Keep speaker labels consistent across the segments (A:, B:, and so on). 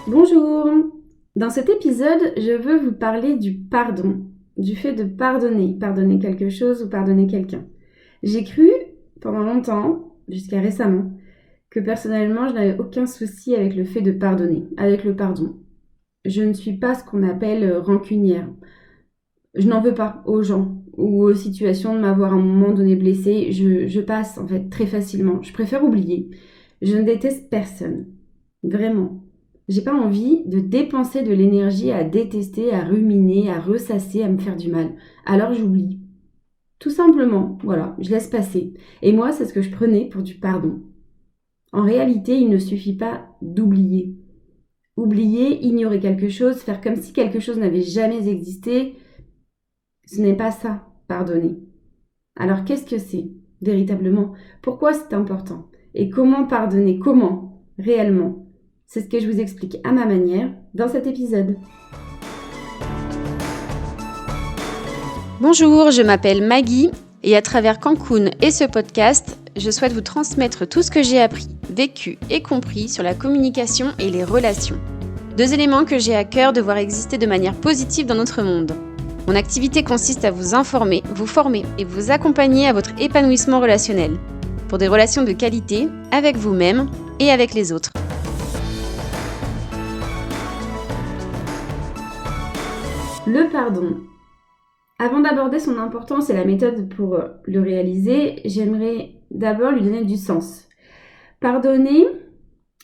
A: Bonjour! Dans cet épisode, je veux vous parler du pardon, du fait de pardonner quelque chose ou pardonner quelqu'un. J'ai cru pendant longtemps, jusqu'à récemment, que personnellement je n'avais aucun souci avec le fait de pardonner, avec le pardon. Je ne suis pas ce qu'on appelle rancunière. Je n'en veux pas aux gens ou aux situations de m'avoir à un moment donné blessée. Je passe en fait très facilement. Je préfère oublier. Je ne déteste personne. Vraiment. J'ai pas envie de dépenser de l'énergie à détester, à ruminer, à ressasser, à me faire du mal. Alors j'oublie. Tout simplement, voilà, je laisse passer. Et moi, c'est ce que je prenais pour du pardon. En réalité, il ne suffit pas d'oublier. Oublier, ignorer quelque chose, faire comme si quelque chose n'avait jamais existé, ce n'est pas ça, pardonner. Alors qu'est-ce que c'est, véritablement? Pourquoi c'est important? Et comment pardonner? Comment, réellement? C'est ce que je vous explique à ma manière dans cet épisode.
B: Bonjour, je m'appelle Maggie et à travers Cancun et ce podcast, je souhaite vous transmettre tout ce que j'ai appris, vécu et compris sur la communication et les relations. 2 éléments que j'ai à cœur de voir exister de manière positive dans notre monde. Mon activité consiste à vous informer, vous former et vous accompagner à votre épanouissement relationnel pour des relations de qualité avec vous-même et avec les autres.
A: Le pardon. Avant d'aborder son importance et la méthode pour le réaliser, j'aimerais d'abord lui donner du sens. Pardonner,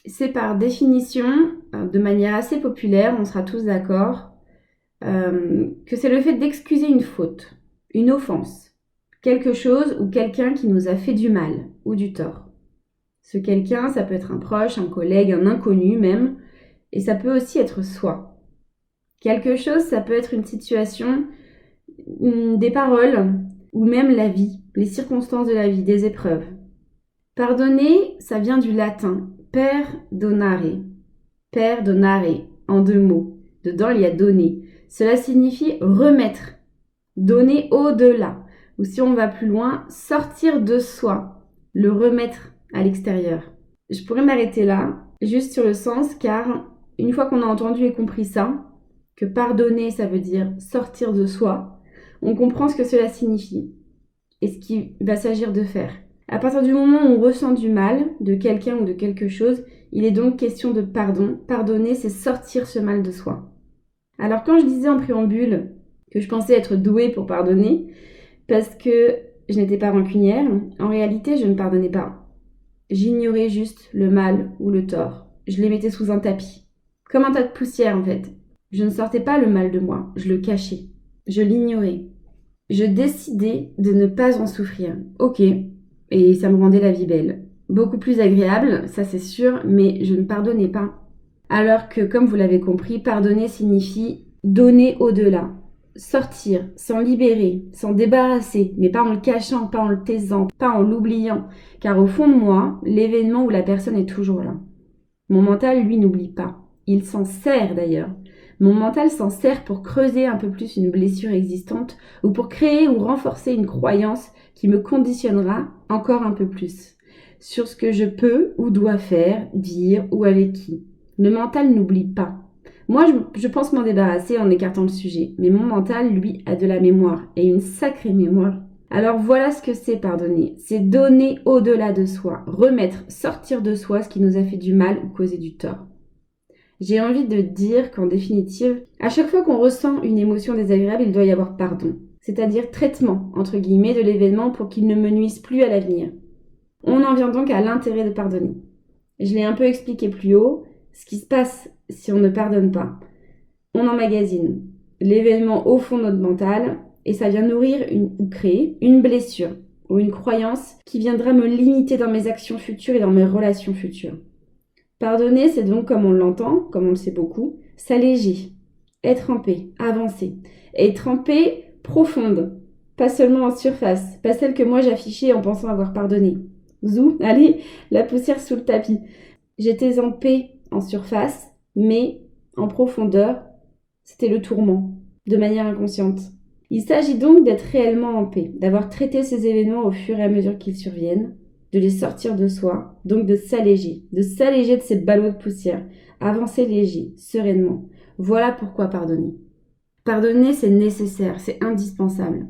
A: c'est par définition, de manière assez populaire, on sera tous d'accord, que c'est le fait d'excuser une faute, une offense, quelque chose ou quelqu'un qui nous a fait du mal ou du tort. Ce quelqu'un, ça peut être un proche, un collègue, un inconnu même, et ça peut aussi être soi. Quelque chose, ça peut être une situation, des paroles, ou même la vie, les circonstances de la vie, des épreuves. Pardonner, ça vient du latin perdonare. Perdonare, en 2 mots. Dedans, il y a donner. Cela signifie remettre, donner au-delà. Ou si on va plus loin, sortir de soi, le remettre à l'extérieur. Je pourrais m'arrêter là, juste sur le sens, car une fois qu'on a entendu et compris ça, que pardonner, ça veut dire sortir de soi, on comprend ce que cela signifie et ce qu'il va s'agir de faire. À partir du moment où on ressent du mal de quelqu'un ou de quelque chose, il est donc question de pardon. Pardonner, c'est sortir ce mal de soi. Alors quand je disais en préambule que je pensais être douée pour pardonner, parce que je n'étais pas rancunière, en réalité je ne pardonnais pas. J'ignorais juste le mal ou le tort. Je les mettais sous un tapis. Comme un tas de poussière en fait. Je ne sortais pas le mal de moi, je le cachais. Je l'ignorais. Je décidais de ne pas en souffrir. Ok, et ça me rendait la vie belle. Beaucoup plus agréable, ça c'est sûr, mais je ne pardonnais pas. Alors que, comme vous l'avez compris, pardonner signifie donner au-delà. Sortir, s'en libérer, s'en débarrasser, mais pas en le cachant, pas en le taisant, pas en l'oubliant. Car au fond de moi, l'événement ou la personne est toujours là. Mon mental, lui, n'oublie pas. Il s'en sert d'ailleurs. Mon mental s'en sert pour creuser un peu plus une blessure existante ou pour créer ou renforcer une croyance qui me conditionnera encore un peu plus sur ce que je peux ou dois faire, dire ou avec qui. Le mental n'oublie pas. Moi, je pense m'en débarrasser en écartant le sujet, mais mon mental, lui, a de la mémoire et une sacrée mémoire. Alors voilà ce que c'est pardonner. C'est donner au-delà de soi, remettre, sortir de soi ce qui nous a fait du mal ou causé du tort. J'ai envie de dire qu'en définitive, à chaque fois qu'on ressent une émotion désagréable, il doit y avoir pardon. C'est-à-dire traitement, entre guillemets, de l'événement pour qu'il ne me nuise plus à l'avenir. On en vient donc à l'intérêt de pardonner. Je l'ai un peu expliqué plus haut, ce qui se passe si on ne pardonne pas. On emmagasine l'événement au fond de notre mental et ça vient nourrir ou créer une blessure ou une croyance qui viendra me limiter dans mes actions futures et dans mes relations futures. Pardonner, c'est donc, comme on l'entend, comme on le sait beaucoup, s'alléger, être en paix, avancer. Et être en paix profonde, pas seulement en surface, pas celle que moi j'affichais en pensant avoir pardonné. Zou, allez, la poussière sous le tapis. J'étais en paix en surface, mais en profondeur, c'était le tourment, de manière inconsciente. Il s'agit donc d'être réellement en paix, d'avoir traité ces événements au fur et à mesure qu'ils surviennent, de les sortir de soi, donc de s'alléger de ces ballots de poussière, avancer léger, sereinement. Voilà pourquoi pardonner. Pardonner, c'est nécessaire, c'est indispensable.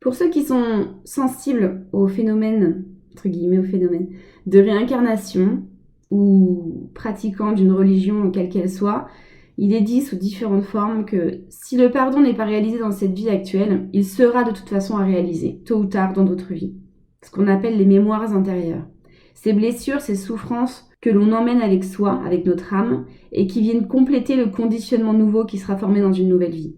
A: Pour ceux qui sont sensibles au phénomène, entre guillemets au phénomène, de réincarnation ou pratiquants d'une religion quelle qu'elle soit, il est dit sous différentes formes que si le pardon n'est pas réalisé dans cette vie actuelle, il sera de toute façon à réaliser, tôt ou tard dans d'autres vies. Ce qu'on appelle les mémoires intérieures. Ces blessures, ces souffrances que l'on emmène avec soi, avec notre âme, et qui viennent compléter le conditionnement nouveau qui sera formé dans une nouvelle vie.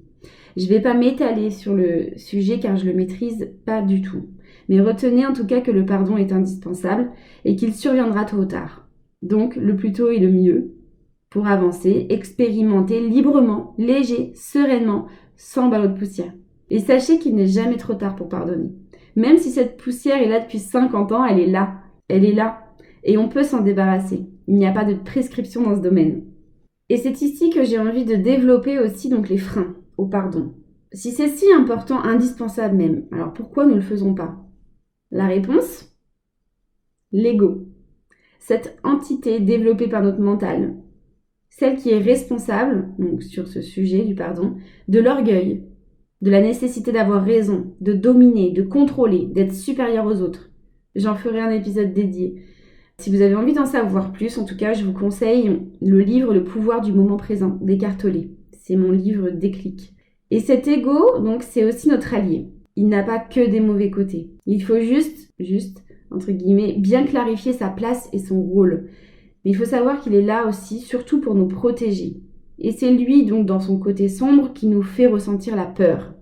A: Je ne vais pas m'étaler sur le sujet car je le maîtrise pas du tout. Mais retenez en tout cas que le pardon est indispensable et qu'il surviendra tôt ou tard. Donc le plus tôt est le mieux pour avancer, expérimenter librement, léger, sereinement, sans ballot de poussière. Et sachez qu'il n'est jamais trop tard pour pardonner. Même si cette poussière est là depuis 50 ans, elle est là. Elle est là. Et on peut s'en débarrasser. Il n'y a pas de prescription dans ce domaine. Et c'est ici que j'ai envie de développer aussi donc les freins au pardon. Si c'est si important, indispensable même, alors pourquoi nous ne le faisons pas? La réponse? L'ego. Cette entité développée par notre mental. Celle qui est responsable, donc sur ce sujet du pardon, de l'orgueil, de la nécessité d'avoir raison, de dominer, de contrôler, d'être supérieur aux autres. J'en ferai un épisode dédié. Si vous avez envie d'en savoir plus, en tout cas, je vous conseille le livre Le pouvoir du moment présent d'Eckhart Tolle. C'est mon livre déclic. Et cet ego, donc, c'est aussi notre allié. Il n'a pas que des mauvais côtés. Il faut juste, entre guillemets, bien clarifier sa place et son rôle. Mais il faut savoir qu'il est là aussi, surtout pour nous protéger. Et c'est lui, donc, dans son côté sombre, qui nous fait ressentir la peur.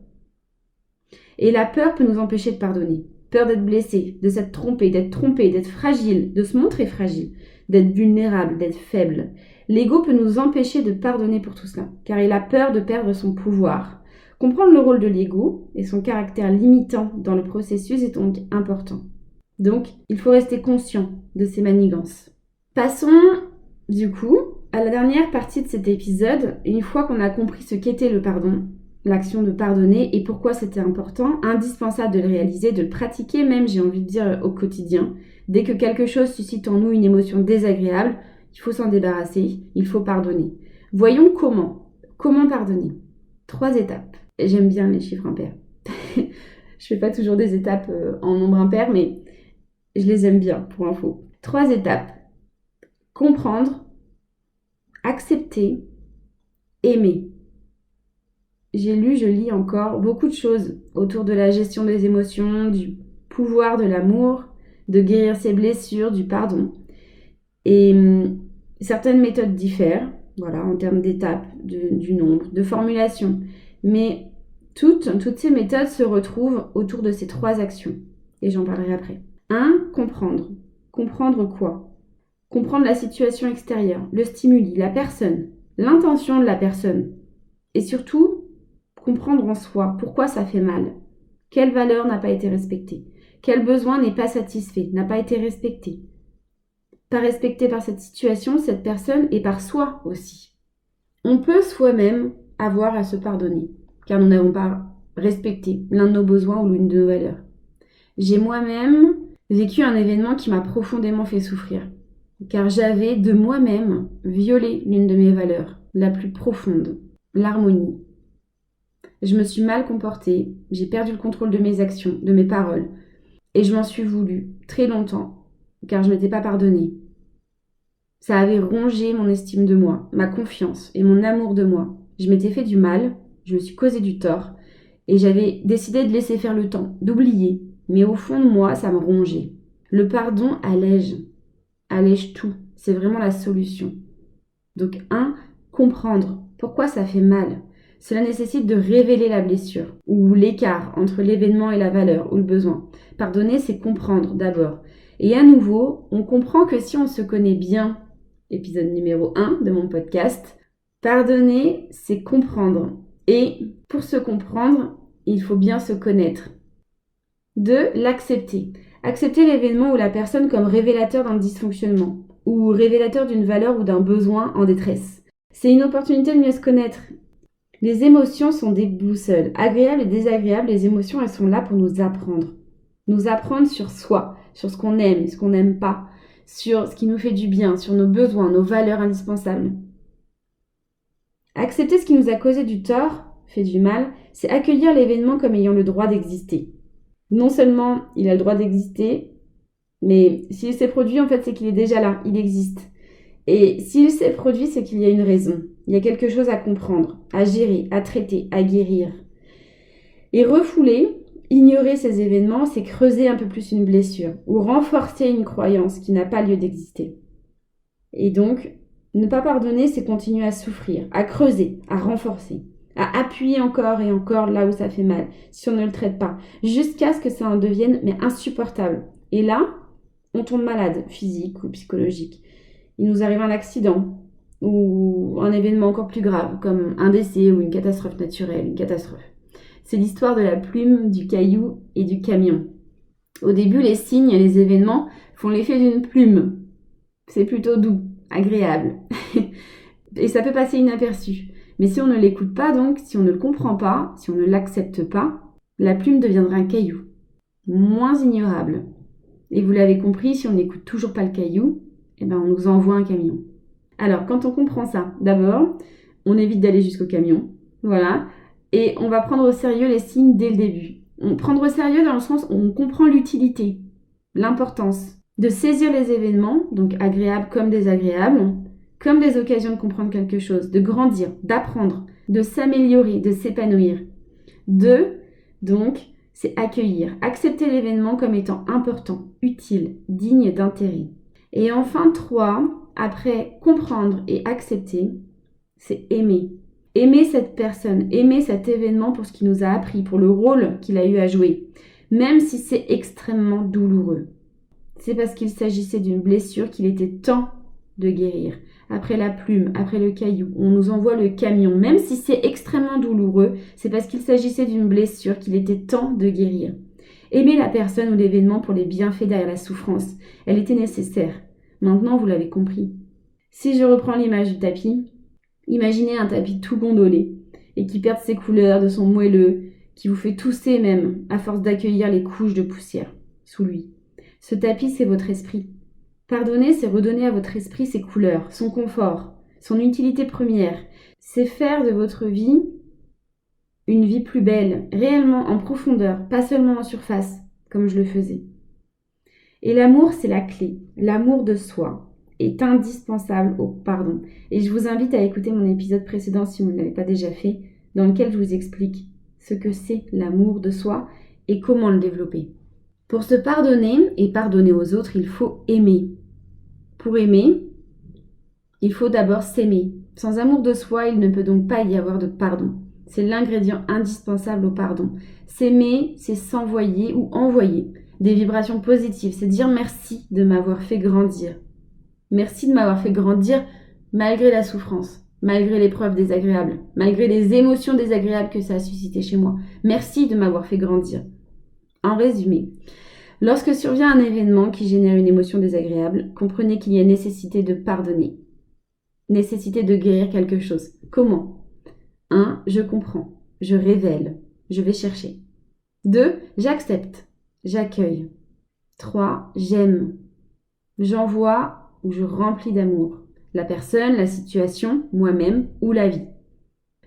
A: Et la peur peut nous empêcher de pardonner. Peur d'être blessé, de s'être trompé, d'être fragile, de se montrer fragile, d'être vulnérable, d'être faible. L'ego peut nous empêcher de pardonner pour tout cela, car il a peur de perdre son pouvoir. Comprendre le rôle de l'ego et son caractère limitant dans le processus est donc important. Donc, il faut rester conscient de ces manigances. Passons, du coup, à la dernière partie de cet épisode. Une fois qu'on a compris ce qu'était le pardon, l'action de pardonner et pourquoi c'était important, indispensable de le réaliser, de le pratiquer même, j'ai envie de dire, au quotidien. Dès que quelque chose suscite en nous une émotion désagréable, il faut s'en débarrasser, il faut pardonner. Voyons comment. Comment pardonner? 3 étapes. J'aime bien les chiffres impairs. Je fais pas toujours des étapes en nombre impair, mais je les aime bien, pour info. 3 étapes. Comprendre, accepter, aimer. J'ai lu, je lis encore beaucoup de choses autour de la gestion des émotions, du pouvoir de l'amour, de guérir ses blessures, du pardon. Et certaines méthodes diffèrent, voilà, en termes d'étapes, du nombre, de formulation. Mais toutes ces méthodes se retrouvent autour de ces 3 actions. Et j'en parlerai après. 1. Comprendre. Comprendre quoi? Comprendre la situation extérieure, le stimuli, la personne, l'intention de la personne. Et surtout, comprendre en soi pourquoi ça fait mal. Quelle valeur n'a pas été respectée? Quel besoin n'est pas satisfait, n'a pas été respecté? Pas respecté par cette situation, cette personne et par soi aussi. On peut soi-même avoir à se pardonner, car nous n'avons pas respecté l'un de nos besoins ou l'une de nos valeurs. J'ai moi-même vécu un événement qui m'a profondément fait souffrir, car j'avais de moi-même violé l'une de mes valeurs, la plus profonde, l'harmonie. Je me suis mal comportée, j'ai perdu le contrôle de mes actions, de mes paroles, et je m'en suis voulu très longtemps, car je ne m'étais pas pardonnée. Ça avait rongé mon estime de moi, ma confiance et mon amour de moi. Je m'étais fait du mal, je me suis causé du tort, et j'avais décidé de laisser faire le temps, d'oublier. Mais au fond de moi, ça me rongeait. Le pardon allège tout. C'est vraiment la solution. Donc 1, comprendre pourquoi ça fait mal. Cela nécessite de révéler la blessure ou l'écart entre l'événement et la valeur ou le besoin. Pardonner, c'est comprendre d'abord. Et à nouveau, on comprend que si on se connaît bien, épisode numéro 1 de mon podcast, pardonner, c'est comprendre. Et pour se comprendre, il faut bien se connaître. 2, l'accepter. Accepter l'événement ou la personne comme révélateur d'un dysfonctionnement ou révélateur d'une valeur ou d'un besoin en détresse. C'est une opportunité de mieux se connaître. Les émotions sont des boussoles. Agréables et désagréables, les émotions, elles sont là pour nous apprendre. Nous apprendre sur soi, sur ce qu'on aime, ce qu'on n'aime pas, sur ce qui nous fait du bien, sur nos besoins, nos valeurs indispensables. Accepter ce qui nous a causé du tort, fait du mal, c'est accueillir l'événement comme ayant le droit d'exister. Non seulement il a le droit d'exister, mais s'il s'est produit, en fait, c'est qu'il est déjà là, il existe. Et s'il s'est produit, c'est qu'il y a une raison. Il y a quelque chose à comprendre, à gérer, à traiter, à guérir. Et refouler, ignorer ces événements, c'est creuser un peu plus une blessure ou renforcer une croyance qui n'a pas lieu d'exister. Et donc, ne pas pardonner, c'est continuer à souffrir, à creuser, à renforcer, à appuyer encore et encore là où ça fait mal, si on ne le traite pas, jusqu'à ce que ça en devienne insupportable. Et là, on tombe malade, physique ou psychologique. Il nous arrive un accident ou un événement encore plus grave, comme un décès ou une catastrophe naturelle, une catastrophe. C'est l'histoire de la plume, du caillou et du camion. Au début, les signes et les événements font l'effet d'une plume. C'est plutôt doux, agréable. Et ça peut passer inaperçu. Mais si on ne l'écoute pas donc, si on ne le comprend pas, si on ne l'accepte pas, la plume deviendra un caillou. Moins ignorable. Et vous l'avez compris, si on n'écoute toujours pas le caillou, on nous envoie un camion. Alors, quand on comprend ça, d'abord, on évite d'aller jusqu'au camion. Voilà. Et on va prendre au sérieux les signes dès le début. Prendre au sérieux dans le sens où on comprend l'utilité, l'importance de saisir les événements, donc agréables comme désagréables, comme des occasions de comprendre quelque chose, de grandir, d'apprendre, de s'améliorer, de s'épanouir. 2, donc, c'est accueillir, accepter l'événement comme étant important, utile, digne d'intérêt. Et enfin, 3, après comprendre et accepter, c'est aimer. Aimer cette personne, aimer cet événement pour ce qu'il nous a appris, pour le rôle qu'il a eu à jouer, même si c'est extrêmement douloureux. C'est parce qu'il s'agissait d'une blessure qu'il était temps de guérir. Après la plume, après le caillou, on nous envoie le camion. Même si c'est extrêmement douloureux, c'est parce qu'il s'agissait d'une blessure qu'il était temps de guérir. Aimer la personne ou l'événement pour les bienfaits derrière la souffrance, elle était nécessaire. Maintenant, vous l'avez compris. Si je reprends l'image du tapis, imaginez un tapis tout gondolé et qui perd ses couleurs, de son moelleux, qui vous fait tousser même à force d'accueillir les couches de poussière sous lui. Ce tapis, c'est votre esprit. Pardonner, c'est redonner à votre esprit ses couleurs, son confort, son utilité première. C'est faire de votre vie une vie plus belle, réellement en profondeur, pas seulement en surface, comme je le faisais. Et l'amour, c'est la clé. L'amour de soi est indispensable au pardon. Et je vous invite à écouter mon épisode précédent si vous ne l'avez pas déjà fait, dans lequel je vous explique ce que c'est l'amour de soi et comment le développer. Pour se pardonner et pardonner aux autres, il faut aimer. Pour aimer, il faut d'abord s'aimer. Sans amour de soi, il ne peut donc pas y avoir de pardon. C'est l'ingrédient indispensable au pardon. S'aimer, c'est s'envoyer ou envoyer des vibrations positives. C'est dire merci de m'avoir fait grandir. Merci de m'avoir fait grandir malgré la souffrance, malgré l'épreuve désagréable, malgré les émotions désagréables que ça a suscité chez moi. Merci de m'avoir fait grandir. En résumé, lorsque survient un événement qui génère une émotion désagréable, comprenez qu'il y a nécessité de pardonner, nécessité de guérir quelque chose. Comment ? 1. Je comprends, je révèle, je vais chercher. 2. J'accepte, j'accueille. 3. J'aime, j'envoie ou je remplis d'amour la personne, la situation, moi-même ou la vie.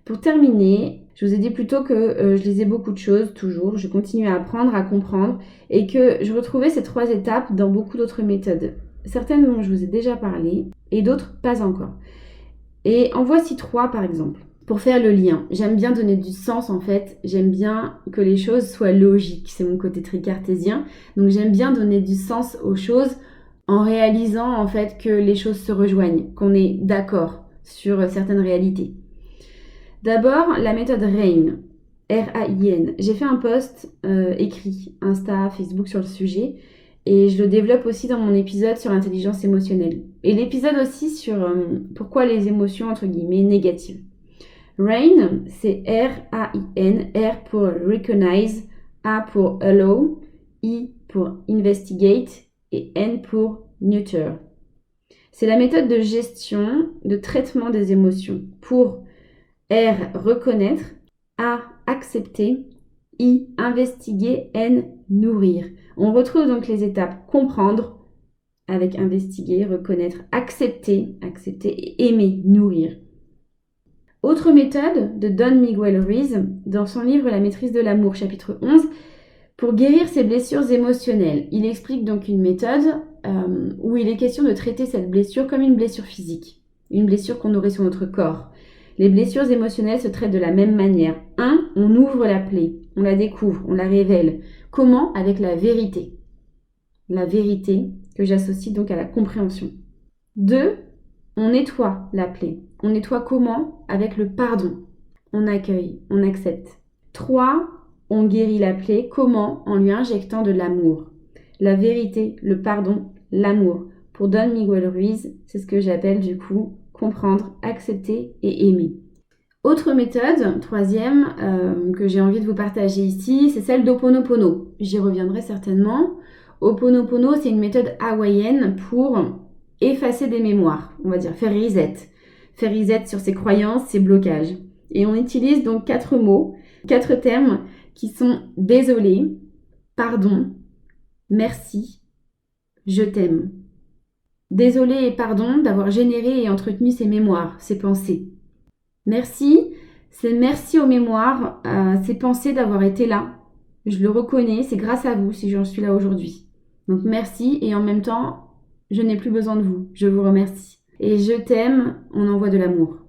A: Pour terminer, je vous ai dit plutôt que je lisais beaucoup de choses, toujours. Je continue à apprendre, à comprendre et que je retrouvais ces 3 étapes dans beaucoup d'autres méthodes. Certaines dont je vous ai déjà parlé et d'autres pas encore. Et en voici 3 par exemple. Pour faire le lien, j'aime bien donner du sens en fait. J'aime bien que les choses soient logiques. C'est mon côté très cartésien. Donc j'aime bien donner du sens aux choses en réalisant en fait que les choses se rejoignent, qu'on est d'accord sur certaines réalités. D'abord, la méthode RAIN, R-A-I-N. J'ai fait un post écrit, Insta, Facebook sur le sujet et je le développe aussi dans mon épisode sur l'intelligence émotionnelle. Et l'épisode aussi sur pourquoi les émotions, entre guillemets, négatives. RAIN, c'est R-A-I-N, R pour Recognize, A pour Allow, I pour Investigate et N pour Nurture. C'est la méthode de gestion, de traitement des émotions pour R, reconnaître, A, accepter, I, investiguer, N, nourrir. On retrouve donc les étapes comprendre, avec investiguer, reconnaître, accepter et aimer, nourrir. Autre méthode de Don Miguel Ruiz, dans son livre La maîtrise de l'amour, chapitre 11, pour guérir ses blessures émotionnelles. Il explique donc une méthode où il est question de traiter cette blessure comme une blessure physique, une blessure qu'on aurait sur notre corps. Les blessures émotionnelles se traitent de la même manière. 1. On ouvre la plaie, on la découvre, on la révèle. Comment ? Avec la vérité. La vérité que j'associe donc à la compréhension. 2. On nettoie la plaie. On nettoie comment ? Avec le pardon. On accueille, on accepte. 3. On guérit la plaie. Comment ? En lui injectant de l'amour. La vérité, le pardon, l'amour. Pour Don Miguel Ruiz, c'est ce que j'appelle du coup comprendre, accepter et aimer. Autre méthode, troisième, que j'ai envie de vous partager ici, c'est celle d'Ho'oponopono. J'y reviendrai certainement. Ho'oponopono, c'est une méthode hawaïenne pour effacer des mémoires, on va dire faire reset. Faire reset sur ses croyances, ses blocages. Et on utilise donc 4 mots, 4 termes qui sont désolé, pardon, merci, je t'aime. Désolé et pardon d'avoir généré et entretenu ces mémoires, ces pensées. Merci, c'est merci aux mémoires, ces pensées d'avoir été là. Je le reconnais, c'est grâce à vous si j'en suis là aujourd'hui. Donc merci et en même temps, je n'ai plus besoin de vous, je vous remercie. Et je t'aime, on envoie de l'amour.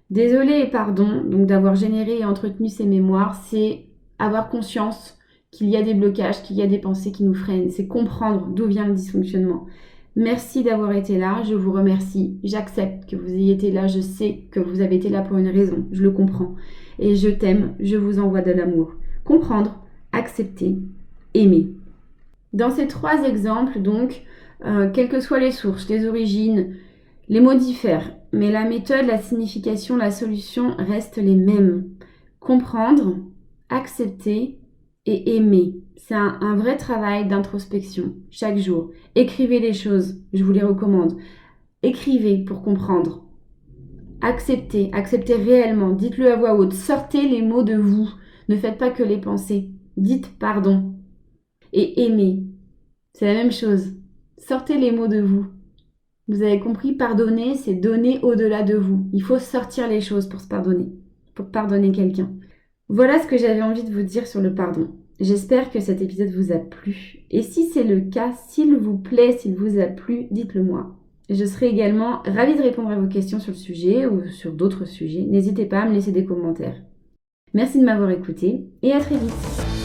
A: Désolé et pardon, donc d'avoir généré et entretenu ces mémoires, c'est avoir conscience qu'il y a des blocages, qu'il y a des pensées qui nous freinent, c'est comprendre d'où vient le dysfonctionnement. Merci d'avoir été là, je vous remercie, j'accepte que vous ayez été là, je sais que vous avez été là pour une raison, je le comprends. Et je t'aime, je vous envoie de l'amour. Comprendre, accepter, aimer. Dans ces 3 exemples, donc, quelles que soient les sources, les origines, les mots diffèrent, mais la méthode, la signification, la solution restent les mêmes. Comprendre, accepter et aimer. C'est un vrai travail d'introspection, chaque jour. Écrivez les choses, je vous les recommande. Écrivez pour comprendre. Acceptez réellement, dites-le à voix haute, sortez les mots de vous. Ne faites pas que les penser. Dites pardon. Et aimez. C'est la même chose. Sortez les mots de vous. Vous avez compris, pardonner, c'est donner au-delà de vous. Il faut sortir les choses pour se pardonner, pour pardonner quelqu'un. Voilà ce que j'avais envie de vous dire sur le pardon. J'espère que cet épisode vous a plu. Et si c'est le cas, s'il vous plaît, s'il vous a plu, dites-le moi. Je serai également ravie de répondre à vos questions sur le sujet ou sur d'autres sujets. N'hésitez pas à me laisser des commentaires. Merci de m'avoir écouté et à très vite.